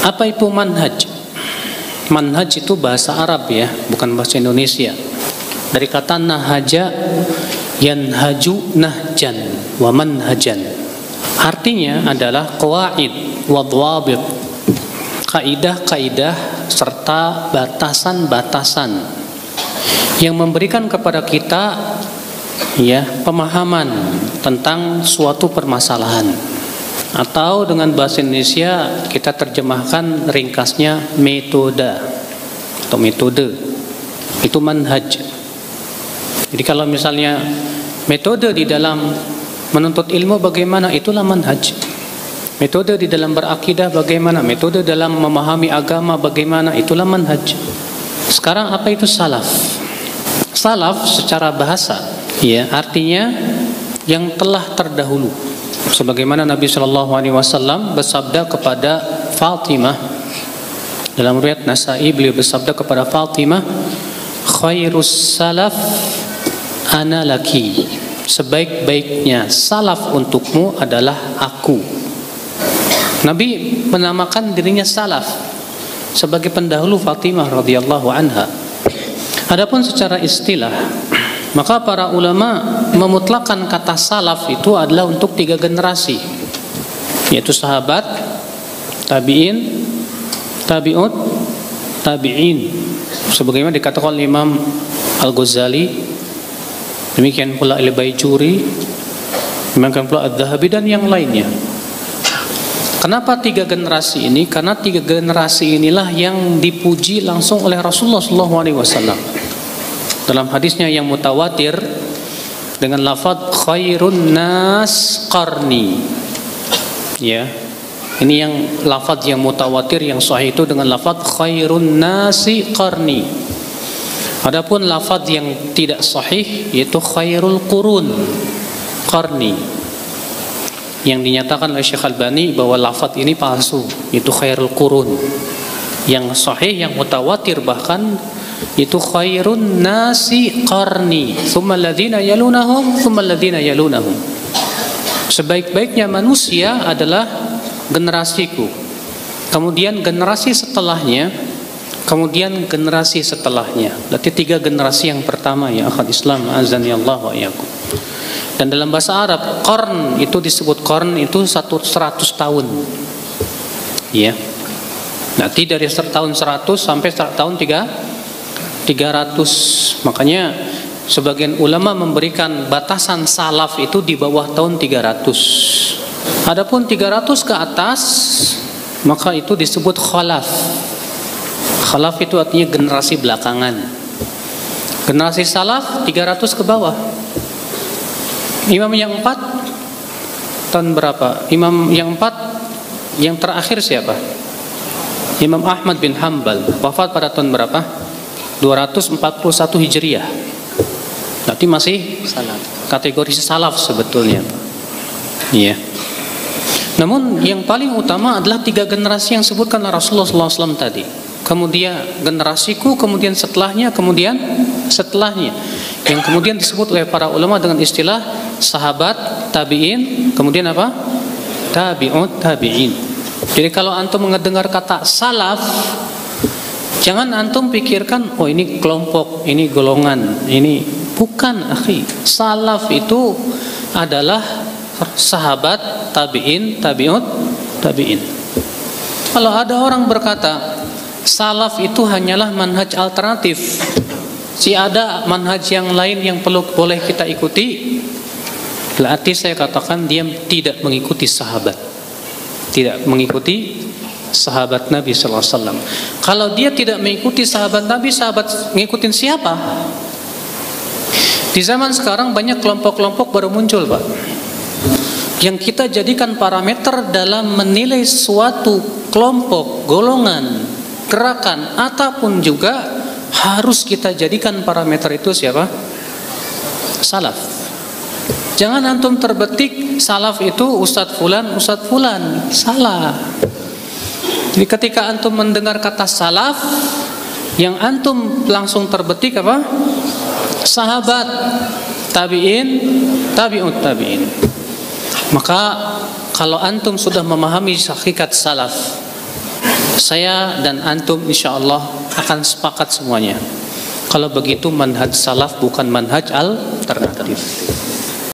Apa itu manhaj? Manhaj itu bahasa Arab ya, bukan bahasa Indonesia. Dari kata nahaja, yanhaju nahjan wa manhajan. Artinya adalah qawaid wa dhawabit, kaidah-kaidah serta batasan-batasan yang memberikan kepada kita ya pemahaman tentang suatu permasalahan. Atau dengan bahasa Indonesia kita terjemahkan ringkasnya metode atau metode. Itu manhaj. Jadi kalau misalnya metode di dalam menuntut ilmu bagaimana, itulah manhaj. Metode di dalam berakidah bagaimana, metode dalam memahami agama bagaimana, itulah manhaj. Sekarang apa itu salaf? Salaf secara bahasa ya artinya yang telah terdahulu. Sebagaimana Nabi Shallallahu Alaihi Wasallam bersabda kepada Fatimah dalam riwayat Nasai, beliau bersabda kepada Fatimah, khairus salaf ana laki, sebaik-baiknya salaf untukmu adalah aku. Nabi menamakan dirinya salaf sebagai pendahulu Fatimah radhiyallahu anha. Adapun secara istilah, maka para ulama memutlakkan kata salaf itu adalah untuk 3 generasi, yaitu sahabat, tabi'in, tabi'ut, tabi'in. Sebagaimana dikatakan oleh Imam Al-Ghazali, demikian pula Al-Baijuri, demikian pula Adz-Dzahabi dan yang lainnya. Kenapa 3 generasi ini? Karena 3 generasi inilah yang dipuji langsung oleh Rasulullah SAW dalam hadisnya yang mutawatir dengan lafaz khairun nas qarni. Ya. Ini yang lafaz yang mutawatir yang sahih itu dengan lafaz khairun nasi qarni. Adapun lafaz yang tidak sahih yaitu khairul qurun qarni, yang dinyatakan oleh Syekh Albani bahwa lafaz ini palsu, itu khairul qurun. Yang sahih, yang mutawatir bahkan itu khairun nasi qarni, thumma alladhina yalunahum, thumma alladhina yalunahum. Sebaik-baiknya manusia adalah generasiku, kemudian generasi setelahnya, kemudian generasi setelahnya. Berarti 3 generasi yang pertama ya akhwat Islam, azani Allah wa iyyakum. Dan dalam bahasa Arab, qarn itu disebut qarn itu 100 tahun. Ya. Nanti dari tahun 100 sampai tahun 300. Makanya sebagian ulama memberikan batasan salaf itu di bawah tahun 300. Adapun 300 ke atas, maka itu disebut khalaf. Khalaf itu artinya generasi belakangan. Generasi salaf 300 ke bawah. Imam yang 4 tahun berapa? Imam yang 4 yang terakhir siapa? Imam Ahmad bin Hanbal, wafat pada tahun berapa? 241 Hijriah. Berarti masih kategori salaf sebetulnya. Iya. Namun yang paling utama adalah 3 generasi yang disebutkan oleh Rasulullah SAW tadi. Kemudian generasiku, kemudian setelahnya, kemudian setelahnya. Yang kemudian disebut oleh para ulama dengan istilah sahabat, tabi'in, kemudian apa? Tabi'ut, tabi'in. Jadi kalau antum mendengar kata salaf, jangan antum pikirkan, oh ini kelompok, ini golongan, ini bukan, akhi. Salaf itu adalah sahabat, tabi'in, tabi'ut, tabi'in. Kalau ada orang berkata salaf itu hanyalah manhaj alternatif, si ada manhaj yang lain yang boleh kita ikuti, berarti saya katakan dia tidak mengikuti sahabat, tidak mengikuti sahabat Nabi sallallahu alaihi wasallam. Kalau dia tidak mengikuti sahabat Nabi, sahabat ngikutin siapa? Di zaman sekarang banyak kelompok-kelompok baru muncul, Pak, yang kita jadikan parameter dalam menilai suatu kelompok, golongan, gerakan, ataupun juga harus kita jadikan parameter itu siapa? Salaf. Jangan antum terbetik salaf itu Ustadz Fulan, Ustadz Fulan. Salah. Jadi ketika antum mendengar kata salaf, yang antum langsung terbetik apa? Sahabat, tabi'in, tabi'ut tabi'in. Maka kalau antum sudah memahami hakikat salaf, Saya dan antum insya Allah akan sepakat semuanya. Kalau begitu manhaj salaf bukan manhaj alternatif.